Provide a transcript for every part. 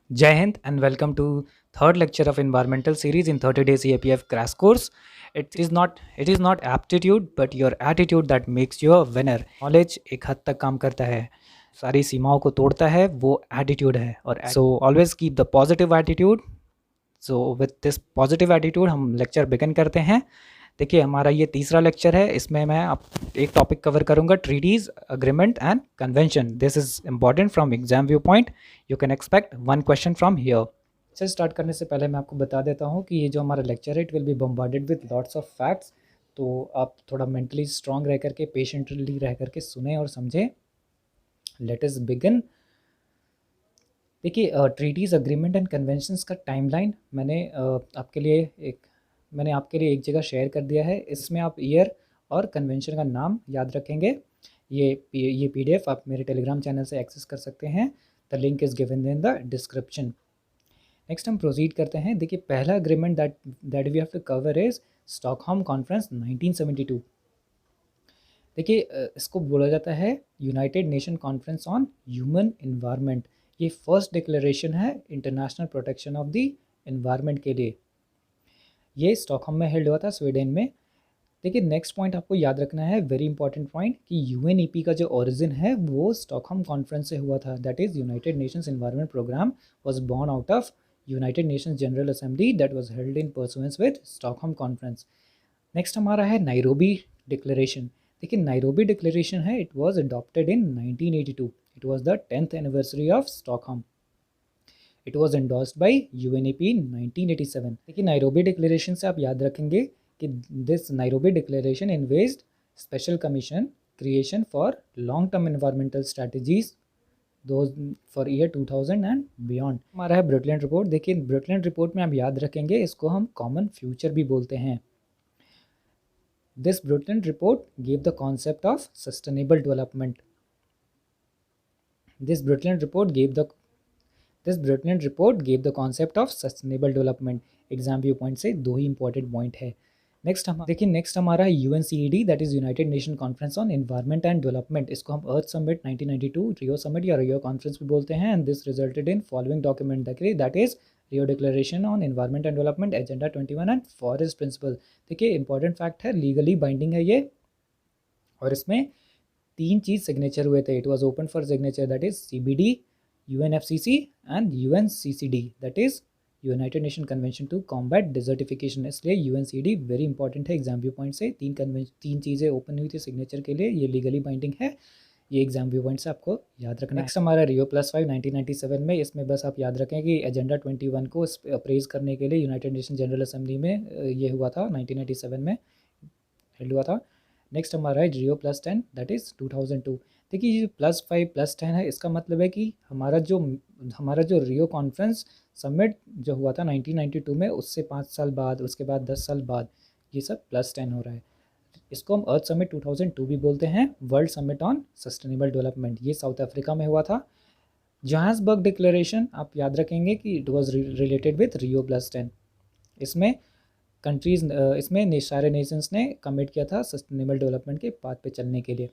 Jai Hind and welcome to third lecture of environmental series in 30 days EAPF crash course. It is not aptitude but your attitude that makes you a winner. Knowledge एक हद तक काम करता है, सारी सीमाओं को तोड़ता है, वो attitude है और so always keep the positive attitude. So with this positive attitude हम lecture begin करते हैं. देखिए हमारा ये तीसरा लेक्चर है, इसमें मैं आप एक टॉपिक कवर करूंगा, treaties agreement and convention. This is important from exam view point. You can expect one question from here. से स्टार्ट करने से पहले मैं आपको बता देता हूँ कि ये जो हमारा लेक्चर है it will be bombarded with lots of facts. तो आप थोड़ा मेंटली स्ट्रांग रह करके, पेशेंटली रह करके सुने और समझें. Let us begin. देखिए ट्रीटीज़ अग्रीमेंट एंड कन्वेंशंस का टाइमलाइन मैंने आपके लिए एक जगह शेयर कर दिया है. इसमें आप ईयर और कन्वेंशन का नाम याद रखेंगे. ये पीडीएफ आप मेरे टेलीग्राम चैनल से एक्सेस कर सकते हैं. The link is given in the description. Next हम प्रोसीड करते हैं. देखिए पहला agreement that we have to cover is Stockholm conference 1972. देखिए इसको बोला जाता है United nation conference on human environment. ये फर्स्ट डिक्लेरेशन है international protection of the environment के लिए. ये स्टॉकहोम में हेल्ड हुआ था, स्वीडन में. देखिए नेक्स्ट पॉइंट आपको याद रखना है, वेरी इंपॉर्टेंट पॉइंट, कि यूएनईपी का जो ओरिजिन है वो स्टॉकहोम कॉन्फ्रेंस से हुआ था. That is United Nations Environment Programme was born out of United Nations General Assembly that was held in pursuance with Stockholm conference. Next हमारा है नाइरोबी डिक्लेरेशन. देखिए नाइरोबी डिक्लेरेशन है, it was adopted in 1982. It was the 10th anniversary of Stockholm. It was endorsed by UNEP in 1987. देखिए Nairobi डिक्लेरेशन से आप याद रखेंगे कि this Nairobi declaration invested special commission creation for long term environmental strategies those for year 2000 and beyond. हमारा है Brooklyn report. देखिए ब्रुकलिन रिपोर्ट में आप याद रखेंगे, इसको हम कॉमन फ्यूचर भी बोलते हैं. This Brooklyn report give the concept of sustainable development. This Brooklyn report give the concept of sustainable development. Exam view point से दो ही इंपॉर्टेंट पॉइंट है. नेक्स्ट हमारा है UNCED, that is United nation conference on environment and development. इसको हम अर्थ summit 1992, Rio summit या रियो conference भी बोलते हैं. And this resulted in following document, that is Rio declaration on environment and development, agenda 21 and forest principle. देखिए important fact है, legally binding है ये. और इसमें तीन चीज़ सिग्नेचर हुए थे. It was open for signature, that is CBD, UNFCC and UNCCD, that is United Nation convention to combat desertification. इसलिए UNCD वेरी इंपॉर्टेंट है एग्जाम व्यू पॉइंट से. तीन चीज़ें ओपन हुई थी सिग्नेचर के लिए, ये लीगली बाइंडिंग है. ये एग्जाम व्यू पॉइंट से आपको याद रखना है. नेक्स्ट हमारा रियो +5 1997 में. इसमें बस आप याद रखें कि एजेंडा 21 को अप्रेज करने के लिए यूनाइटेड नेशन जनरल असेंबली में ये हुआ था, 1997 में हेल्ड हुआ था. नेक्स्ट हमारा है रियो +10, दैट इज़ 2002. देखिए ये +5 +10 है, इसका मतलब है कि हमारा जो रियो कॉन्फ्रेंस समिट जो हुआ था 1992 में, उससे 5 साल बाद, उसके बाद 10 साल बाद ये सब +10 हो रहा है. इसको हम अर्थ समिट 2002 भी बोलते हैं. World summit on sustainable development, ये साउथ अफ्रीका में हुआ था. जोहान्सबर्ग डिक्लेरेशन आप याद रखेंगे कि इट वॉज रिलेटेड विथ रियो +10. इसमें सारे नेशंस ने कमिट किया था सस्टेनेबल डेवलपमेंट के पाथ पे चलने के लिए.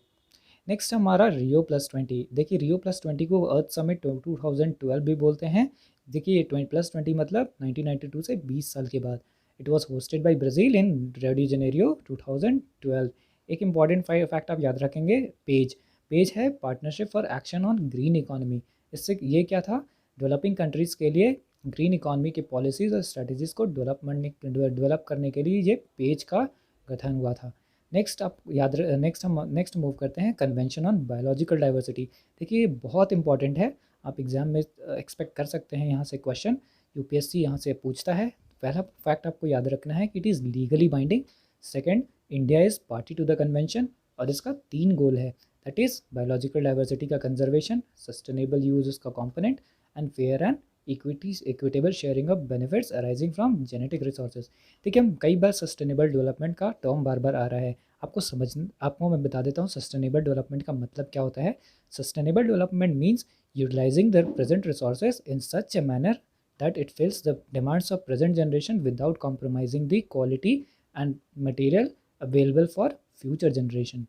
नेक्स्ट हमारा रियो +20. देखिए रियो +20 को अर्थ समिट 2012 भी बोलते हैं. देखिए +20 मतलब 1992 से 20 साल के बाद. It was hosted by Brazil in Rio de Janeiro 2012. एक इंपॉर्टेंट फैक्ट आप याद रखेंगे, पेज है partnership for action on green economy. इससे ये क्या था, डेवलपिंग कंट्रीज़ के लिए ग्रीन इकॉनमी की पॉलिसीज़ और स्ट्रेटजीज़ को डेवलप करने के लिए ये पेज का गठन हुआ था. नेक्स्ट मूव करते हैं कन्वेंशन ऑन बायोलॉजिकल डाइवर्सिटी. देखिए ये बहुत इंपॉर्टेंट है, आप एग्जाम में एक्सपेक्ट कर सकते हैं यहाँ से क्वेश्चन, यूपीएससी यहाँ से पूछता है. पहला फैक्ट आपको याद रखना है कि it is legally binding. Second, India is party to the convention और इसका 3 गोल है, दैट इज़ बायोलॉजिकल डाइवर्सिटी का कंजर्वेशन, सस्टेनेबल यूज उसका component, and fair and equitable sharing of benefits arising from genetic resources. देखिए हम कई बार sustainable development का टर्म बार बार आ रहा है, आपको मैं बता देता हूँ सस्टेनेबल डेवलपमेंट का मतलब क्या होता है. Sustainable development means utilising the present resources in such a manner that it fills the demands of present generation without compromising the quality and material available for future generation.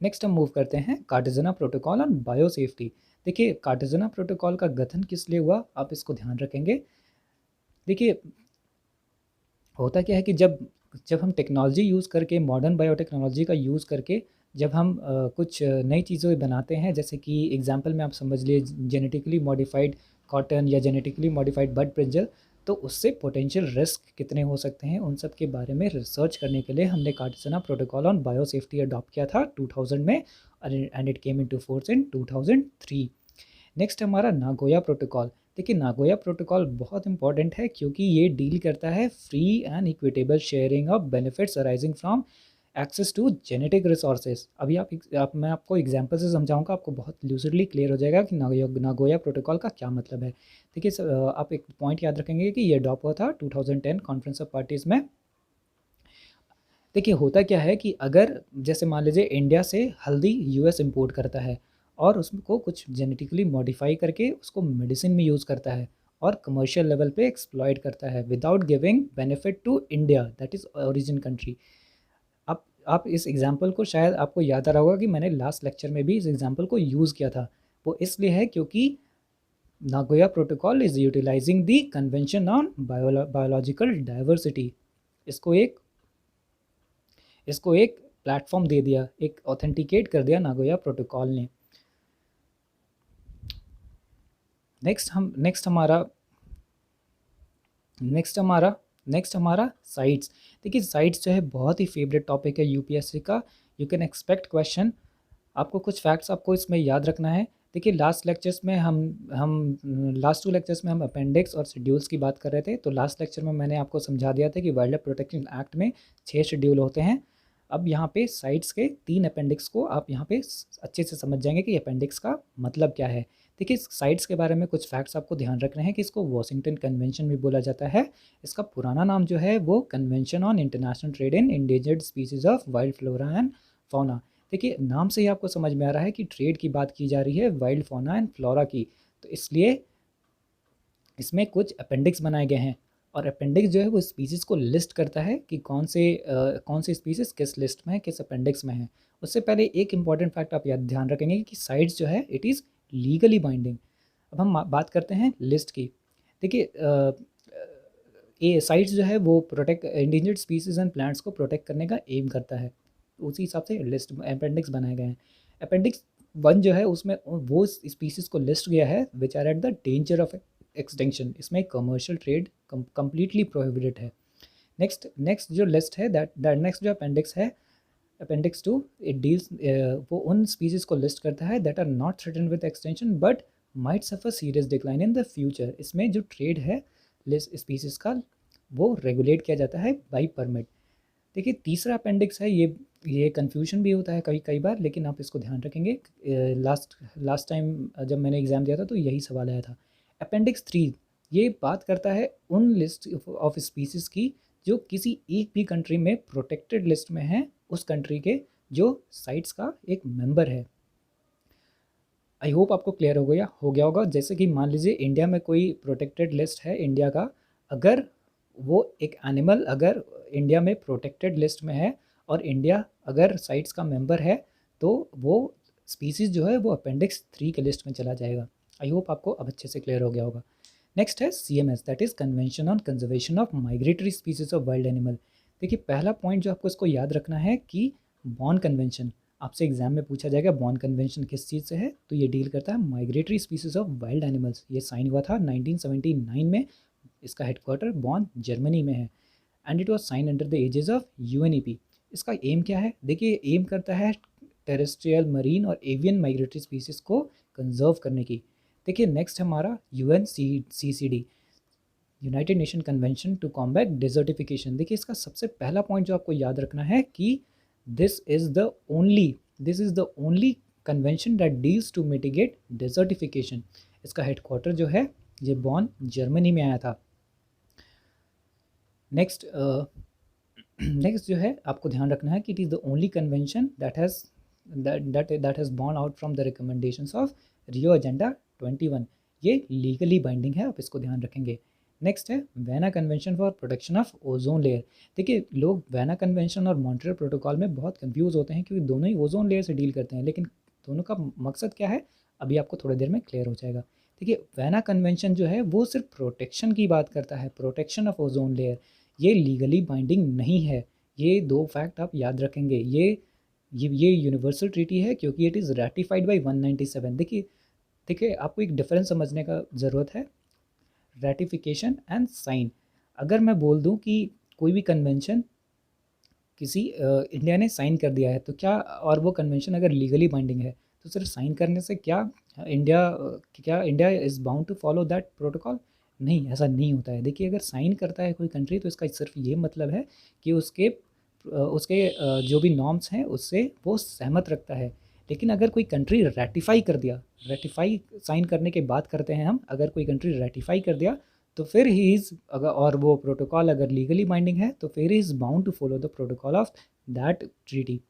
Next हम move करते हैं कार्टेजना protocol on bio safety. देखिए कार्टेसिना protocol का गठन किस लिए हुआ, आप इसको ध्यान रखेंगे। देखिए होता क्या है कि जब जब हम टेक्नोलॉजी यूज़ करके, मॉडर्न बायोटेक्नोलॉजी का यूज़ करके जब हम कुछ नई चीज़ें बनाते हैं, जैसे कि एग्जांपल में आप समझ लिए जेनेटिकली मॉडिफाइड कॉटन या जेनेटिकली मॉडिफाइड बर्ड ब्रिंजल, तो उससे पोटेंशियल रिस्क कितने हो सकते हैं, उन सब के बारे में रिसर्च करने के लिए हमने Cartagena protocol on biosafety adopt किया था 2000 में, and it came into force in 2003। Next हमारा नागोया प्रोटोकॉल। देखिए नागोया प्रोटोकॉल बहुत इंपॉर्टेंट है क्योंकि ये डील करता है free and equitable sharing of benefits arising from access to genetic resources. अभी आप मैं आपको एग्जांपल से समझाऊंगा, आपको बहुत लूजरली क्लियर हो जाएगा कि नागोया प्रोटोकॉल का क्या मतलब है। देखिए आप एक पॉइंट याद रखेंगे कि ये अडॉप्ट हुआ था 2010 कॉन्फ्रेंस ऑफ पार्टीज़ में। देखिए होता क्या है कि अगर जैसे मान लीजिए इंडिया से हल्दी यूएस इंपोर्ट करता है और उसको कुछ जेनेटिकली मॉडिफाई करके उसको मेडिसिन में यूज़ करता है और कमर्शियल लेवल पे एक्सप्लॉइट करता है without giving benefit to India, that is origin country. आप इस एग्जांपल को शायद आपको याद आ रहा होगा कि मैंने लास्ट लेक्चर में भी इस एग्जांपल को यूज़ किया था। वो इसलिए है क्योंकि Nagoya protocol is utilising the convention on biological diversity. इसको एक इसको एक प्लेटफॉर्म दे दिया, एक ऑथेंटिकेट कर दिया नागोया प्रोटोकॉल ने। नेक्स्ट हमारा साइट्स। देखिए साइट्स जो है बहुत ही फेवरेट टॉपिक है यूपीएससी का। You can expect question. आपको कुछ फैक्ट्स आपको इसमें याद रखना है। देखिए लास्ट लेक्चर्स में हम लास्ट 2 लेक्चर्स में हम अपेंडिक्स और शेड्यूल्स की बात कर रहे थे। तो लास्ट लेक्चर में मैंने आपको समझा दिया था कि वाइल्ड लाइफ प्रोटेक्शन एक्ट में 6 शेड्यूल होते हैं। अब यहाँ पे साइट्स के 3 अपेंडिक्स को आप यहाँ पे अच्छे से समझ जाएंगे कि अपेंडिक्स का मतलब क्या है। देखिए साइट्स के बारे में कुछ फैक्ट्स आपको ध्यान रखने हैं कि इसको वॉशिंगटन कन्वेंशन भी बोला जाता है। इसका पुराना नाम जो है वो convention on international trade in endangered species of wild flora and fauna. देखिए नाम से ही आपको समझ में आ रहा है कि ट्रेड की बात की जा रही है वाइल्ड फौना एंड फ्लोरा की, तो इसलिए इसमें कुछ अपेंडिक्स बनाए गए हैं। और अपेंडिक्स जो है वो स्पीसीज़ को लिस्ट करता है कि कौन से स्पीसीज़ किस लिस्ट में है, किस अपेंडिक्स में है। उससे पहले एक इंपॉर्टेंट फैक्ट आप याद ध्यान रखेंगे कि साइट्स जो है इट इज़ लीगली बाइंडिंग। अब हम बात करते हैं लिस्ट की। देखिए ये साइट्स जो है वो protect endangered species and plants को प्रोटेक्ट करने का एम करता है, उसी हिसाब से लिस्ट अपेंडिक्स बनाए गए हैं। अपेंडिक्स 1 जो है उसमें वो स्पीसीज़ को लिस्ट किया है which are at the danger of extinction. इसमें कमर्शियल ट्रेड कम्प्लीटली प्रोहिबिटेड है। नेक्स्ट जो लिस्ट है दैट नेक्स्ट जो अपेंडिक्स है अपेंडिक्स 2, इट डील्स वो उन स्पीसीज़ को लिस्ट करता है that are not threaten with extinction but might suffer serious decline in the future. इसमें जो ट्रेड है लिस्ट स्पीसीज़ का वो रेगुलेट किया जाता है बाई परमिट। देखिए तीसरा अपेंडिक्स है, ये कन्फ्यूजन भी होता है कई कई बार, लेकिन आप इसको ध्यान रखेंगे। लास्ट टाइम जब मैंने एग्ज़ाम दिया था तो यही सवाल आया था। अपेंडिक्स 3 ये बात करता है उन लिस्ट ऑफ स्पीसीज़ की जो किसी एक भी कंट्री में प्रोटेक्टेड लिस्ट में है, उस कंट्री के जो साइट्स का एक मेंबर है। आई होप आपको क्लियर हो गया होगा। जैसे कि मान लीजिए इंडिया में कोई प्रोटेक्टेड लिस्ट है इंडिया का, अगर वो एक एनिमल अगर इंडिया में प्रोटेक्टेड लिस्ट में है और इंडिया अगर साइट्स का मेंबर है, तो वो स्पीसीज़ जो है वो अपेंडिक्स 3 के लिस्ट में चला जाएगा। आई होप आपको अब अच्छे से क्लियर हो गया होगा। नेक्स्ट है CMS, that is convention on conservation of migratory species of wild animal. देखिए पहला पॉइंट जो आपको इसको याद रखना है कि बॉन कन्वेंशन, आपसे एग्जाम में पूछा जाएगा बॉन कन्वेंशन किस चीज़ से है, तो ये डील करता है migratory species of wild animals. ये साइन हुआ था 1979 में। इसका हेडक्वार्टर बॉन जर्मनी में है and it was sign under the aegis of UNEP। इसका एम क्या है? देखिए एम करता है टेरेस्ट्रियल, मरीन और एवियन माइग्रेटरी स्पीसीज को कंजर्व करने की। देखिए नेक्स्ट हमारा UNCCD, United Nation convention to combat desertification. देखिए इसका सबसे पहला पॉइंट जो आपको याद रखना है कि this is the only convention that deals to mitigate desertification. इसका हेडक्वार्टर जो है ये बॉन जर्मनी में आया था। नेक्स्ट जो है आपको ध्यान रखना है कि it is the only convention that has born out from the recommendations of Rio agenda 21। ये लीगली बाइंडिंग है, आप इसको ध्यान रखेंगे। नेक्स्ट है vena convention for protection of ozone layer. देखिए लोग वेना कन्वेंशन और मॉन्ट्रियल प्रोटोकॉल में बहुत कंफ्यूज होते हैं क्योंकि दोनों ही ओजोन लेयर से डील करते हैं, लेकिन दोनों का मकसद क्या है? अभी आपको थोड़ी देर में क्लियर हो जाएगा। देखिए वेना कन्वेंशन जो है वो सिर्फ प्रोटेक्शन की बात करता है, प्रोटेक्शन ऑफ ओजोन लेयर। ये लीगली बाइंडिंग नहीं है। ये 2 फैक्ट आप याद रखेंगे। ये यूनिवर्सल ट्रीटी है क्योंकि इट इज़ रैटिफाइड बाय 197। देखिए देखिए आपको एक डिफरेंस समझने का ज़रूरत है, रैटिफिकेशन एंड साइन। अगर मैं बोल दूं कि कोई भी कन्वेंशन किसी इंडिया ने साइन कर दिया है तो क्या, और वो कन्वेंशन अगर लीगली बाइंडिंग है तो सिर्फ साइन करने से क्या India is bound to follow that protocol? नहीं, ऐसा नहीं होता है। देखिए अगर साइन करता है कोई कंट्री तो इसका सिर्फ ये मतलब है कि उसके जो भी नॉर्म्स हैं उससे वो सहमत रखता है। लेकिन अगर कोई कंट्री रेटिफाई कर दिया, रेटिफाई साइन करने की बात करते हैं हम, अगर कोई कंट्री रेटिफाई कर दिया तो फिर ही इज़ अगर, और वो प्रोटोकॉल अगर लीगली बाइंडिंग है तो फिर ही is bound to follow the protocol of that treaty.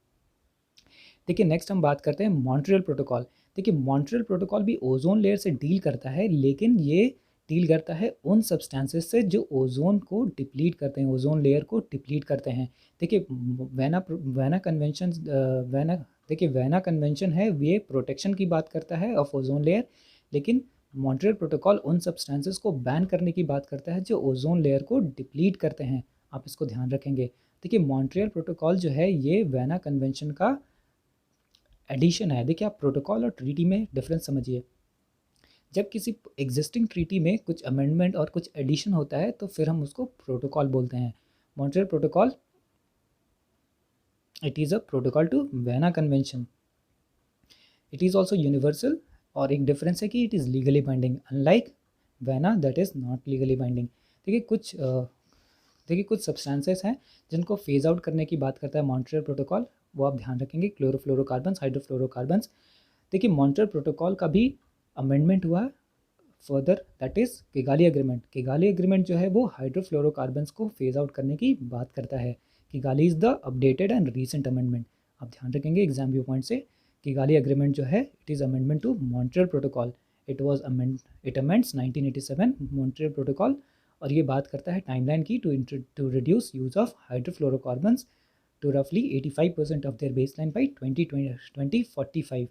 देखिए नेक्स्ट हम बात करते हैं मॉन्ट्रियल प्रोटोकॉल। देखिए मॉन्ट्रियल प्रोटोकॉल भी ओजोन लेयर से डील करता है, लेकिन ये डील करता है उन सब्सटेंसेस से जो ओजोन को डिप्लीट करते हैं, ओजोन लेयर को डिप्लीट करते हैं। देखिए वेना कन्वेंशन वेना देखिए वेना कन्वेंशन है, ये प्रोटेक्शन की बात करता है ऑफ ओजोन लेयर, लेकिन मॉन्ट्रियल प्रोटोकॉल उन सब्सटेंसेस को बैन करने की बात करता है जो ओजोन लेयर को डिप्लीट करते हैं। आप इसको ध्यान रखेंगे। देखिए मॉन्ट्रियल प्रोटोकॉल जो है ये वेना कन्वेंशन का एडिशन है। देखिए आप प्रोटोकॉल और ट्रीटी में डिफरेंस समझिए। जब किसी एग्जिस्टिंग ट्रीटी में कुछ अमेंडमेंट और कुछ एडिशन होता है तो फिर हम उसको प्रोटोकॉल बोलते हैं। Montreal protocol it is a protocol to Vienna convention. It is also universal, और एक डिफरेंस है कि it is legally binding unlike Vienna that is not legally binding. देखिए कुछ सब्सटेंसेस हैं जिनको फेज आउट करने की बात करता है मॉन्ट्रियल प्रोटोकॉल, वो आप ध्यान रखेंगे। क्लोरोफ्लोरोकार्बन्स, हाइड्रोफ्लोरोकार्बन्स। देखिए मॉन्ट्रियल प्रोटोकॉल का भी अमेंडमेंट हुआ है further, that is Kigali agreement. Kigali agreement जो है वो हाइड्रोफ्लोरोकार्बन्स को फेज आउट करने की बात करता है। Kigali is the updated and recent amendment. आप ध्यान रखेंगे एग्जाम व्यू पॉइंट से। किगाली एग्रीमेंट जो है it is amendment to Montreal protocol. It amends 1987 Montreal protocol, और ये बात करता है टाइमलाइन की to reduce use of hydrofluorocarbons to रफली 85% ऑफ देयर बेसलाइन बाई 2045।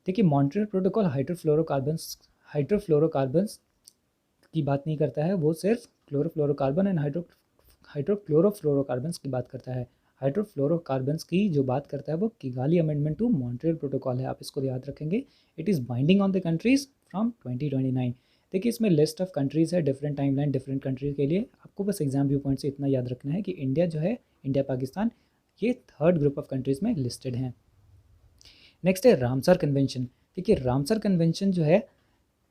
देखिए मॉन्ट्रियल प्रोटोकॉल हाइड्रोफ्लोरोकार्बन्स की बात नहीं करता है, वो सिर्फ क्लोरोफ्लोरोकार्बन एंड हाइड्रोक्लोरोफ्लोरोकार्बन्स की बात करता है। हाइड्रोफ्लोरोकार्बन्स की जो बात करता है वो Kigali amendment to Montreal protocol है। आप इसको याद रखेंगे। It is binding on the countries from 2029। देखिए इसमें लिस्ट ऑफ कंट्रीज़ है, डिफरेंट टाइमलाइन डिफरेंट कंट्रीज के लिए। आपको बस एग्जाम व्यू पॉइंट से इतना याद रखना है कि इंडिया जो है, इंडिया पाकिस्तान, ये थर्ड ग्रुप ऑफ कंट्रीज़ में लिस्टेड हैं। नेक्स्ट है रामसर कन्वेंशन। देखिए रामसर कन्वेंशन जो है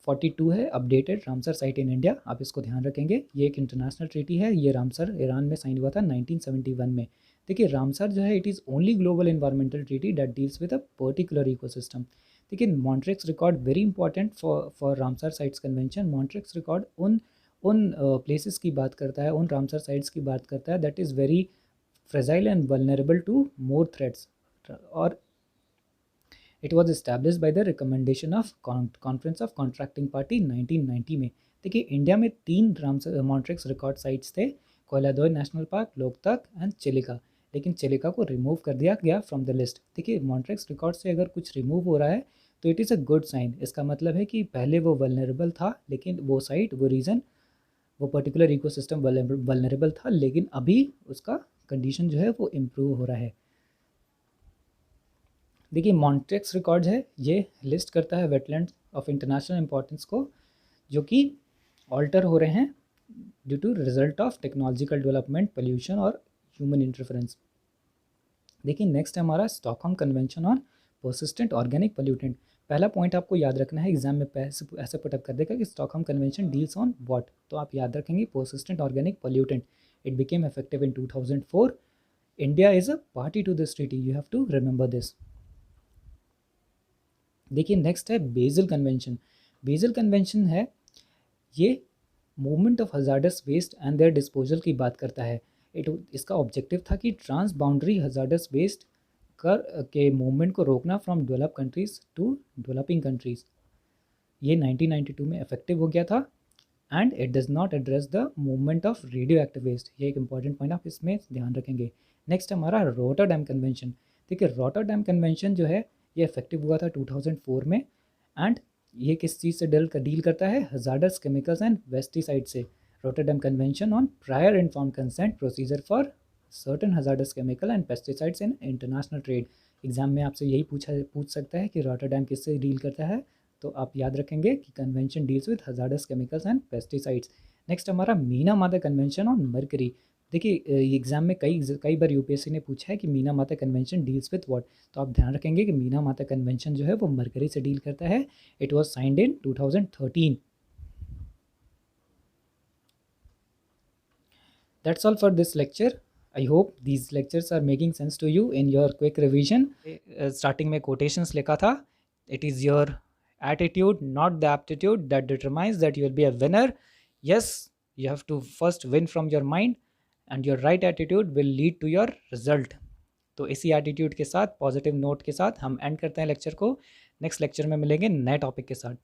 42 है, updated Ramsar site in India. आप इसको ध्यान रखेंगे। ये एक इंटरनेशनल ट्रीटी है। ये रामसर ईरान में साइन हुआ था 1971 में। देखिए रामसर जो है it is only global environmental treaty that deals with a particular ecosystem. देखिए Montreux record very important for Ramsar sites convention. Montreux record उन प्लेसेस की बात करता है, उन रामसर साइट्स की बात करता है that is very fragile and vulnerable to more threats, और it was establish by the recommendation of conference of contracting party 1990 में। देखिए इंडिया में 3 मॉन्ट्रिक्स रिकॉर्ड साइट्स थे, Keoladeo national park, Loktak and Chilika. लेकिन चिलिका को रिमूव कर दिया गया फ्रॉम द लिस्ट। देखिए मॉन्ट्रिक्स रिकॉर्ड से अगर कुछ रिमूव हो रहा है तो it is a good sign. इसका मतलब है कि पहले वो वल्नरेबल था, लेकिन वो साइट, वो रीजन, वो पर्टिकुलर इकोसिस्टम वल्नरेबल था, लेकिन अभी उसका कंडीशन जो है वो इम्प्रूव हो रहा है। देखिए मॉन्ट्रिक्स रिकॉर्ड है, ये लिस्ट करता है वेटलैंड ऑफ इंटरनेशनल इंपॉर्टेंस को जो कि ऑल्टर हो रहे हैं due to result of technological development, pollution और ह्यूमन इंटरफेरेंस। देखिए नेक्स्ट है हमारा Stockholm convention on persistent organic pollutant. पहला पॉइंट आपको याद रखना है, एग्जाम में ऐसे पुटअप कर देगा कि Stockholm convention deals on what, तो आप याद रखेंगे persistent organic pollutant. It became effective in 2004। India is a party to this treaty, you have to remember this. देखिए नेक्स्ट है बेज़ल कन्वेंशन। बेज़ल कन्वेंशन है, ये movement of hazardous waste and their disposal की बात करता है। इसका objective था कि ट्रांस बाउंड्री हजार्डस वेस्ट के मूवमेंट को रोकना from develop countries to developing countries. ये 1992 में इफेक्टिव हो गया था, and it does not address the movement of radioactive waste. ये एक इंपॉर्टेंट पॉइंट आप इसमें ध्यान रखेंगे। नेक्स्ट हमारा रोटरडैम कन्वेंशन। देखिए रोटरडैम कन्वेंशन जो है ये इफेक्टिव हुआ था 2004 में। एंड ये किस चीज़ से डील करता है, हजार्डस केमिकल्स एंड पेस्टिसाइड से। Rotterdam convention on prior informed consent procedure for certain hazardous chemical and pesticides in international trade. Exam में आपसे यही पूछ सकता है कि रॉटरडैम किससे डील करता है, तो आप याद रखेंगे कि convention deals with hazardous chemicals and pesticides. Next हमारा मीना माता कन्वेंशन ऑन मर्करी। देखिए एग्जाम में कई बार यूपीएससी ने पूछा है कि मीना माता कन्वेंशन डील्स विद व्हाट, तो आप ध्यान रखेंगे कि मीना माता कन्वेंशन जो है वो मरकरी से डील करता है। It was signed in 2013। That's all for this lecture. I hope these lectures are making sense to you in your quick revision. Starting में कोटेशंस लिखा था, it is your attitude not the aptitude that determines that you will be a winner. Yes, you have to first win from your mind and your right attitude will lead to your result। तो इसी attitude के साथ, positive note के साथ हम and करते हैं lecture को। नेक्स्ट लेक्चर में मिलेंगे नए टॉपिक के साथ।